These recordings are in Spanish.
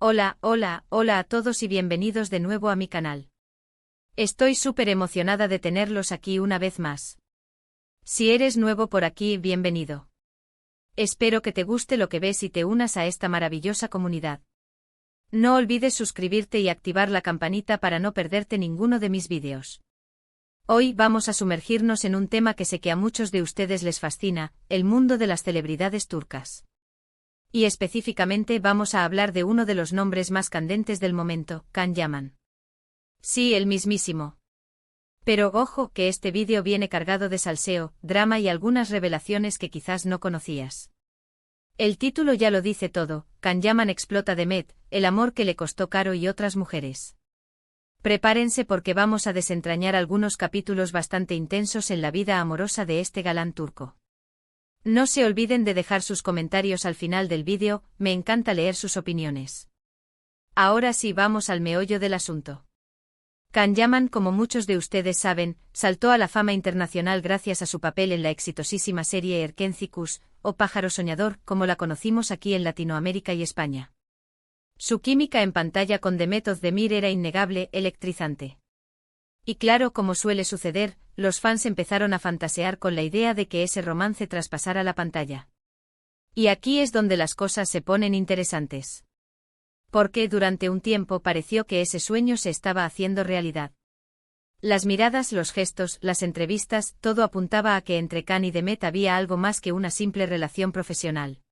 Hola a todos y bienvenidos de nuevo a mi canal. Estoy súper emocionada de tenerlos aquí una vez más. Si eres nuevo por aquí, bienvenido. Espero que te guste lo que ves y te unas a esta maravillosa comunidad. No olvides suscribirte y activar la campanita para no perderte ninguno de mis vídeos. Hoy vamos a sumergirnos en un tema que sé que a muchos de ustedes les fascina, el mundo de las celebridades turcas. Y específicamente vamos a hablar de uno de los nombres más candentes del momento, Can Yaman. Sí, el mismísimo. Pero ojo que este vídeo viene cargado de salseo, drama y algunas revelaciones que quizás no conocías. El título ya lo dice todo, Can Yaman explota Demet, el amor que le costó caro y otras mujeres. Prepárense porque vamos a desentrañar algunos capítulos bastante intensos en la vida amorosa de este galán turco. No se olviden de dejar sus comentarios al final del vídeo, me encanta leer sus opiniones. Ahora sí vamos al meollo del asunto. Can Yaman, como muchos de ustedes saben, saltó a la fama internacional gracias a su papel en la exitosísima serie Erkencikus, o Pájaro Soñador, como la conocimos aquí en Latinoamérica y España. Su química en pantalla con Demet Özdemir era innegable, electrizante. Y claro, como suele suceder, los fans empezaron a fantasear con la idea de que ese romance traspasara la pantalla. Y aquí es donde las cosas se ponen interesantes. Porque durante un tiempo pareció que ese sueño se estaba haciendo realidad. Las miradas, los gestos, las entrevistas, todo apuntaba a que entre Can y Demet había algo más que una simple relación profesional.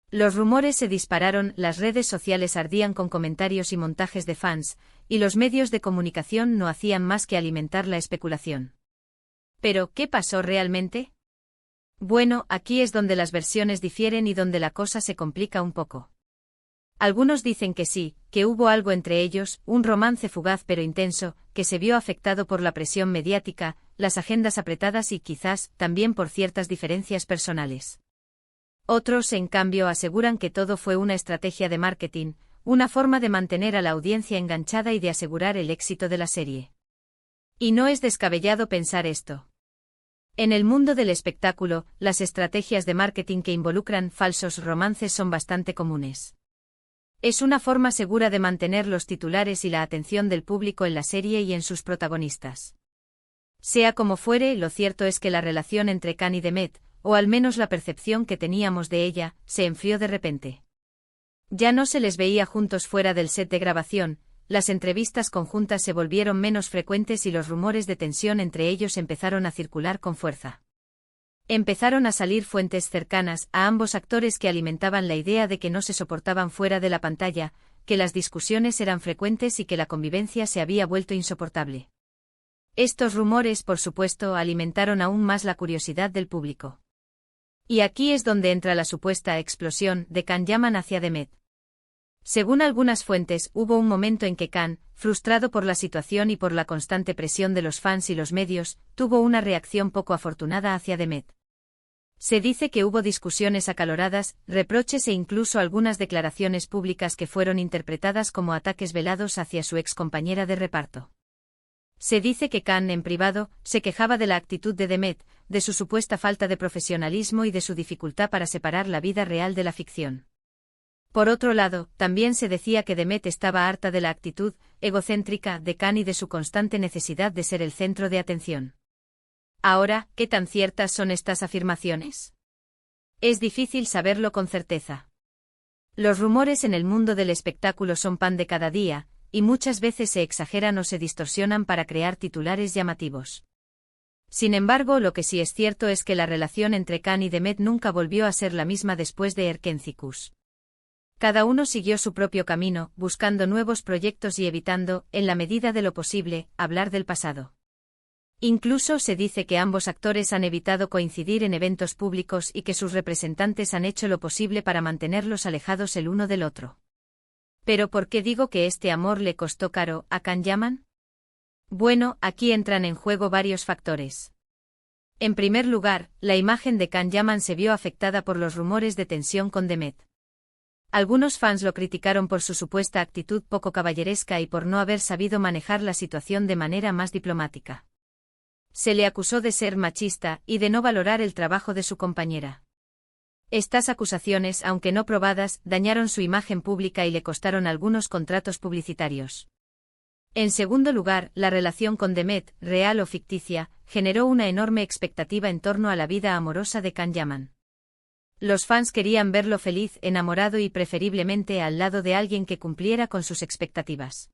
Los rumores se dispararon, las redes sociales ardían con comentarios y montajes de fans, y los medios de comunicación no hacían más que alimentar la especulación. ¿Pero qué pasó realmente? Bueno, aquí es donde las versiones difieren y donde la cosa se complica un poco. Algunos dicen que sí, que hubo algo entre ellos, un romance fugaz pero intenso, que se vio afectado por la presión mediática, las agendas apretadas y quizás también por ciertas diferencias personales. Otros, en cambio, aseguran que todo fue una estrategia de marketing, una forma de mantener a la audiencia enganchada y de asegurar el éxito de la serie. Y no es descabellado pensar esto. En el mundo del espectáculo, las estrategias de marketing que involucran falsos romances son bastante comunes. Es una forma segura de mantener los titulares y la atención del público en la serie y en sus protagonistas. Sea como fuere, lo cierto es que la relación entre Can y Demet, o al menos la percepción que teníamos de ella, se enfrió de repente. Ya no se les veía juntos fuera del set de grabación, las entrevistas conjuntas se volvieron menos frecuentes y los rumores de tensión entre ellos empezaron a circular con fuerza. Empezaron a salir fuentes cercanas a ambos actores que alimentaban la idea de que no se soportaban fuera de la pantalla, que las discusiones eran frecuentes y que la convivencia se había vuelto insoportable. Estos rumores, por supuesto, alimentaron aún más la curiosidad del público. Y aquí es donde entra la supuesta explosión de Can Yaman hacia Demet. Según algunas fuentes, hubo un momento en que Can, frustrado por la situación y por la constante presión de los fans y los medios, tuvo una reacción poco afortunada hacia Demet. Se dice que hubo discusiones acaloradas, reproches e incluso algunas declaraciones públicas que fueron interpretadas como ataques velados hacia su ex compañera de reparto. Se dice que Can, en privado, se quejaba de la actitud de Demet, de su supuesta falta de profesionalismo y de su dificultad para separar la vida real de la ficción. Por otro lado, también se decía que Demet estaba harta de la actitud egocéntrica de Can y de su constante necesidad de ser el centro de atención. Ahora, ¿qué tan ciertas son estas afirmaciones? Es difícil saberlo con certeza. Los rumores en el mundo del espectáculo son pan de cada día, y muchas veces se exageran o se distorsionan para crear titulares llamativos. Sin embargo, lo que sí es cierto es que la relación entre Can y Demet nunca volvió a ser la misma después de Erkencikus. Cada uno siguió su propio camino, buscando nuevos proyectos y evitando, en la medida de lo posible, hablar del pasado. Incluso se dice que ambos actores han evitado coincidir en eventos públicos y que sus representantes han hecho lo posible para mantenerlos alejados el uno del otro. ¿Pero por qué digo que este amor le costó caro a Can Yaman? Bueno, aquí entran en juego varios factores. En primer lugar, la imagen de Can Yaman se vio afectada por los rumores de tensión con Demet. Algunos fans lo criticaron por su supuesta actitud poco caballeresca y por no haber sabido manejar la situación de manera más diplomática. Se le acusó de ser machista y de no valorar el trabajo de su compañera. Estas acusaciones, aunque no probadas, dañaron su imagen pública y le costaron algunos contratos publicitarios. En segundo lugar, la relación con Demet, real o ficticia, generó una enorme expectativa en torno a la vida amorosa de Can Yaman. Los fans querían verlo feliz, enamorado y preferiblemente al lado de alguien que cumpliera con sus expectativas.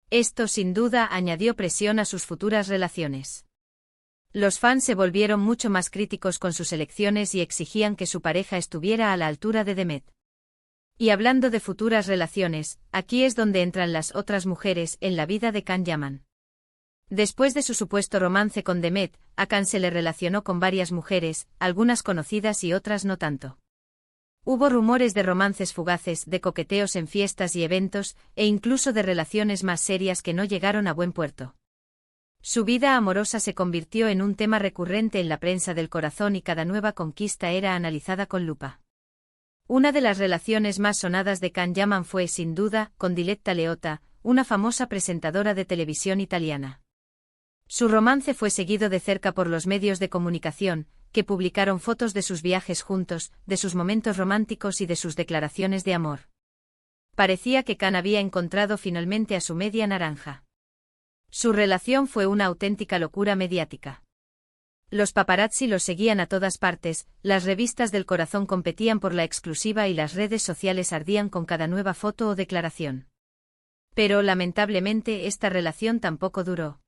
Esto sin duda añadió presión a sus futuras relaciones. Los fans se volvieron mucho más críticos con sus elecciones y exigían que su pareja estuviera a la altura de Demet. Y hablando de futuras relaciones, aquí es donde entran las otras mujeres en la vida de Can Yaman. Después de su supuesto romance con Demet, a Can se le relacionó con varias mujeres, algunas conocidas y otras no tanto. Hubo rumores de romances fugaces, de coqueteos en fiestas y eventos, e incluso de relaciones más serias que no llegaron a buen puerto. Su vida amorosa se convirtió en un tema recurrente en la prensa del corazón y cada nueva conquista era analizada con lupa. Una de las relaciones más sonadas de Can Yaman fue, sin duda, con Diletta Leotta, una famosa presentadora de televisión italiana. Su romance fue seguido de cerca por los medios de comunicación, que publicaron fotos de sus viajes juntos, de sus momentos románticos y de sus declaraciones de amor. Parecía que Can había encontrado finalmente a su media naranja. Su relación fue una auténtica locura mediática. Los paparazzi los seguían a todas partes, las revistas del corazón competían por la exclusiva y las redes sociales ardían con cada nueva foto o declaración. Pero lamentablemente esta relación tampoco duró.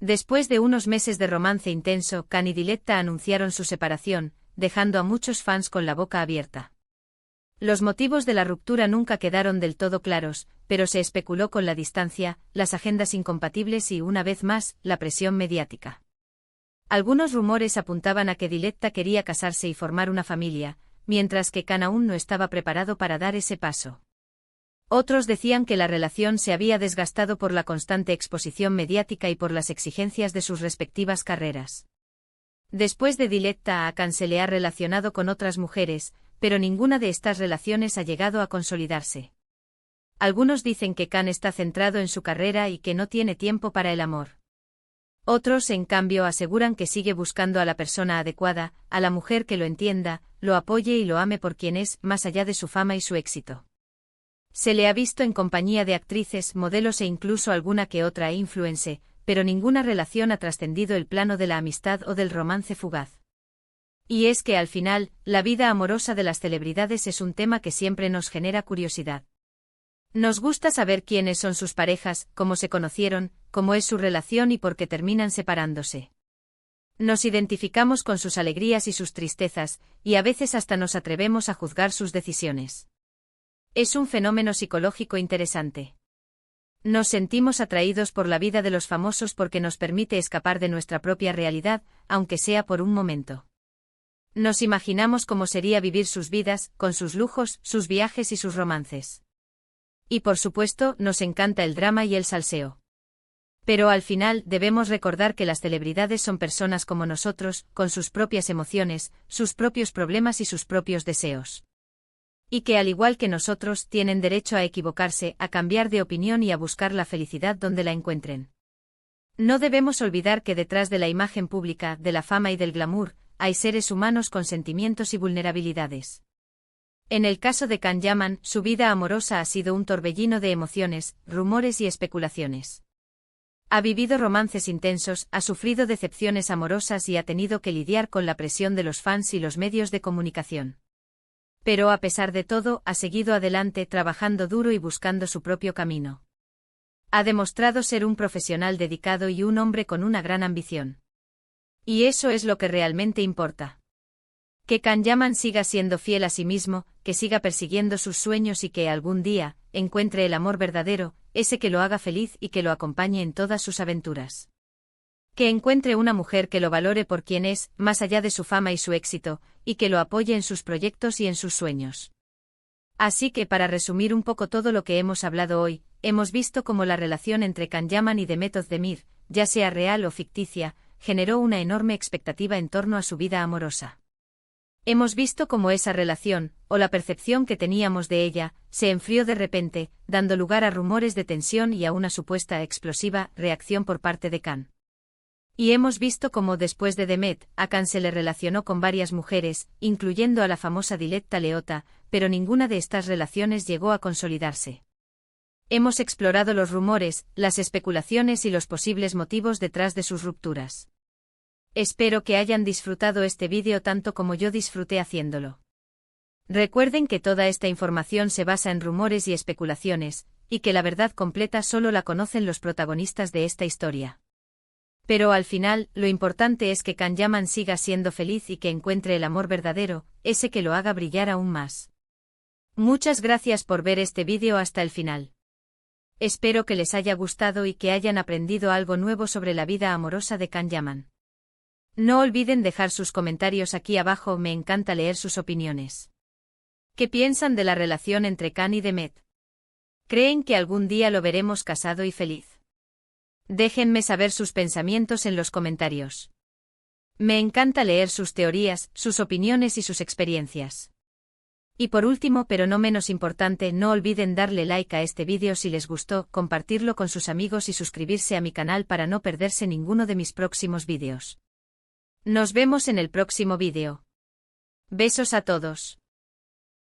Después de unos meses de romance intenso, Can y Diletta anunciaron su separación, dejando a muchos fans con la boca abierta. Los motivos de la ruptura nunca quedaron del todo claros, pero se especuló con la distancia, las agendas incompatibles y, una vez más, la presión mediática. Algunos rumores apuntaban a que Diletta quería casarse y formar una familia, mientras que Can aún no estaba preparado para dar ese paso. Otros decían que la relación se había desgastado por la constante exposición mediática y por las exigencias de sus respectivas carreras. Después de Diletta, a Can se le ha relacionado con otras mujeres, pero ninguna de estas relaciones ha llegado a consolidarse. Algunos dicen que Can está centrado en su carrera y que no tiene tiempo para el amor. Otros, en cambio, aseguran que sigue buscando a la persona adecuada, a la mujer que lo entienda, lo apoye y lo ame por quien es, más allá de su fama y su éxito. Se le ha visto en compañía de actrices, modelos e incluso alguna que otra influencer, pero ninguna relación ha trascendido el plano de la amistad o del romance fugaz. Y es que al final, la vida amorosa de las celebridades es un tema que siempre nos genera curiosidad. Nos gusta saber quiénes son sus parejas, cómo se conocieron, cómo es su relación y por qué terminan separándose. Nos identificamos con sus alegrías y sus tristezas, y a veces hasta nos atrevemos a juzgar sus decisiones. Es un fenómeno psicológico interesante. Nos sentimos atraídos por la vida de los famosos porque nos permite escapar de nuestra propia realidad, aunque sea por un momento. Nos imaginamos cómo sería vivir sus vidas, con sus lujos, sus viajes y sus romances. Y por supuesto, nos encanta el drama y el salseo. Pero al final debemos recordar que las celebridades son personas como nosotros, con sus propias emociones, sus propios problemas y sus propios deseos. Y que al igual que nosotros tienen derecho a equivocarse, a cambiar de opinión y a buscar la felicidad donde la encuentren. No debemos olvidar que detrás de la imagen pública, de la fama y del glamour, hay seres humanos con sentimientos y vulnerabilidades. En el caso de Can Yaman, su vida amorosa ha sido un torbellino de emociones, rumores y especulaciones. Ha vivido romances intensos, ha sufrido decepciones amorosas y ha tenido que lidiar con la presión de los fans y los medios de comunicación. Pero a pesar de todo, ha seguido adelante trabajando duro y buscando su propio camino. Ha demostrado ser un profesional dedicado y un hombre con una gran ambición. Y eso es lo que realmente importa. Que Can Yaman siga siendo fiel a sí mismo, que siga persiguiendo sus sueños y que algún día encuentre el amor verdadero, ese que lo haga feliz y que lo acompañe en todas sus aventuras. Que encuentre una mujer que lo valore por quien es, más allá de su fama y su éxito, y que lo apoye en sus proyectos y en sus sueños. Así que para resumir un poco todo lo que hemos hablado hoy, hemos visto cómo la relación entre Can Yaman y Demet Özdemir, ya sea real o ficticia, generó una enorme expectativa en torno a su vida amorosa. Hemos visto cómo esa relación, o la percepción que teníamos de ella, se enfrió de repente, dando lugar a rumores de tensión y a una supuesta explosiva reacción por parte de Can. Y hemos visto cómo después de Demet, Akan se le relacionó con varias mujeres, incluyendo a la famosa Diletta Leota, pero ninguna de estas relaciones llegó a consolidarse. Hemos explorado los rumores, las especulaciones y los posibles motivos detrás de sus rupturas. Espero que hayan disfrutado este vídeo tanto como yo disfruté haciéndolo. Recuerden que toda esta información se basa en rumores y especulaciones, y que la verdad completa solo la conocen los protagonistas de esta historia. Pero al final, lo importante es que Can Yaman siga siendo feliz y que encuentre el amor verdadero, ese que lo haga brillar aún más. Muchas gracias por ver este vídeo hasta el final. Espero que les haya gustado y que hayan aprendido algo nuevo sobre la vida amorosa de Can Yaman. No olviden dejar sus comentarios aquí abajo, me encanta leer sus opiniones. ¿Qué piensan de la relación entre Can y Demet? ¿Creen que algún día lo veremos casado y feliz? Déjenme saber sus pensamientos en los comentarios. Me encanta leer sus teorías, sus opiniones y sus experiencias. Y por último, pero no menos importante, no olviden darle like a este vídeo si les gustó, compartirlo con sus amigos y suscribirse a mi canal para no perderse ninguno de mis próximos vídeos. Nos vemos en el próximo vídeo. Besos a todos.